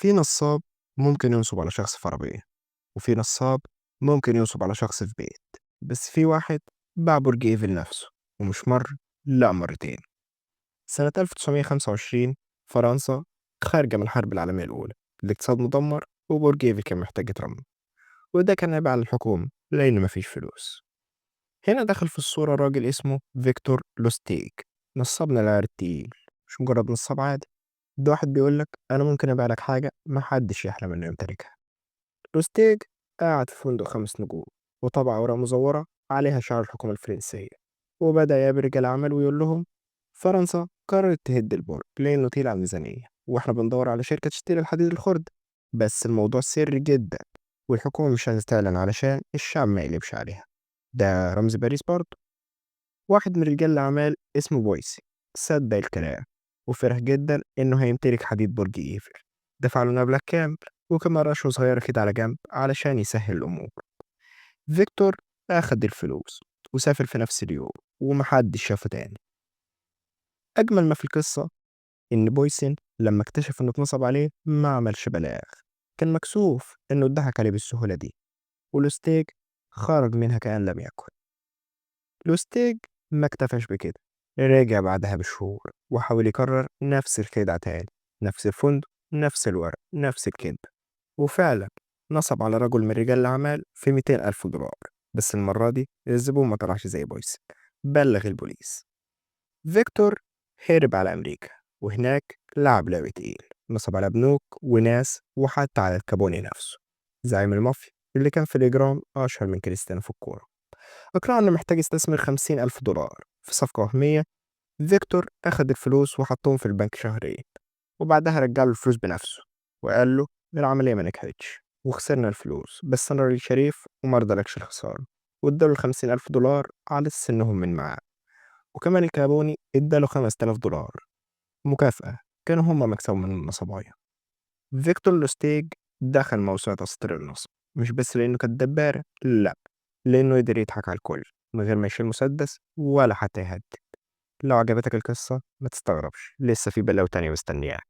في نصاب ممكن ينصب على شخص في عربية، وفي نصاب ممكن ينصب على شخص في بيت. بس في واحد باع برج إيفل نفسه، ومش مرة، لأ مرتين. سنة 1925 فرنسا خارجة من الحرب العالمية الأولى، الاقتصاد مدمر وبرج إيفل كان محتاج يترمم، وده كان عيب على الحكومة لأن مفيش فلوس. هنا دخل في الصورة راجل اسمه فيكتور لوستيج، نصاب من العيار التقيل، مش مجرد نصاب عادي. ده واحد بيقولك أنا ممكن أبيع لك حاجة محدش يحلم إنه يمتلكها. لوستيج قاعد في فندق 5 نجوم، وطبع أوراق مزورة عليها شعار الحكومة الفرنسية، وبدأ يقابل رجال أعمال ويقول لهم فرنسا قررت تهد البرج لأنه تقيل على الميزانية، وإحنا بندور على شركة تشتري الحديد الخرد، بس الموضوع سري جدا، والحكومة مش هتستعلن علشان الشعب ما يقلبش عليها. ده رمز باريس برضه. واحد من رجال الأعمال اسمه بويسي صدق الكلام، وفرح جدا إنه هيمتلك حديد برج إيفل. دفع له مبلغ كامل، وكمان رشوة صغيرة كده على جنب علشان يسهل الأمور. فيكتور أخد الفلوس وسافر في نفس اليوم، ومحدش شافه تاني. أجمل ما في القصة إن بويسن لما اكتشف إنه اتنصب عليه ما عملش بلاغ، كان مكسوف إنه اتضحك عليه بالسهولة دي، ولوستيج خرج منها كأن لم يكن. لوستيج ما اكتفاش بكده، رجع بعدها بشهور وحاول يكرر نفس الخدعة تاني، نفس الفندق، نفس الورق، نفس الكذب، وفعلا نصب على رجل من رجال الأعمال في 200,000 دولار. بس المرة دي الزبون ما طلعش زي بويس، بلغ البوليس. فيكتور هرب على أمريكا، وهناك لعب لعبة تقيل، نصب على بنوك وناس وحتى على الكابوني نفسه، زعيم المافيا اللي كان في الإجرام أشهر من كريستيانو في الكورة. أقنعه إنه محتاج يستثمر 50,000 دولار في صفقة وهمية. فيكتور أخد الفلوس وحطهم في البنك شهرين، وبعدها رجع له الفلوس بنفسه، وقال له العملية ما نجحتش وخسرنا الفلوس، بس أنا راجل شريف ومرضلكش الخسارة، واداله 50,000 دولار على أساس إنهم من معاه. وكمان الكابوني اداله 5,000 دولار مكافأة، كانوا هما مكسبهم من النصبايا. فيكتور لوستيج دخل موسوعة أساطير النصب، مش بس لأنه كان دبارة، لأ، لأنه قدر يضحك على الكل من غير ما يشيل مسدس ولا حتى يهدد. لو عجبتك القصة ما تستغربش، لسه في بلاوي تانية مستنياك.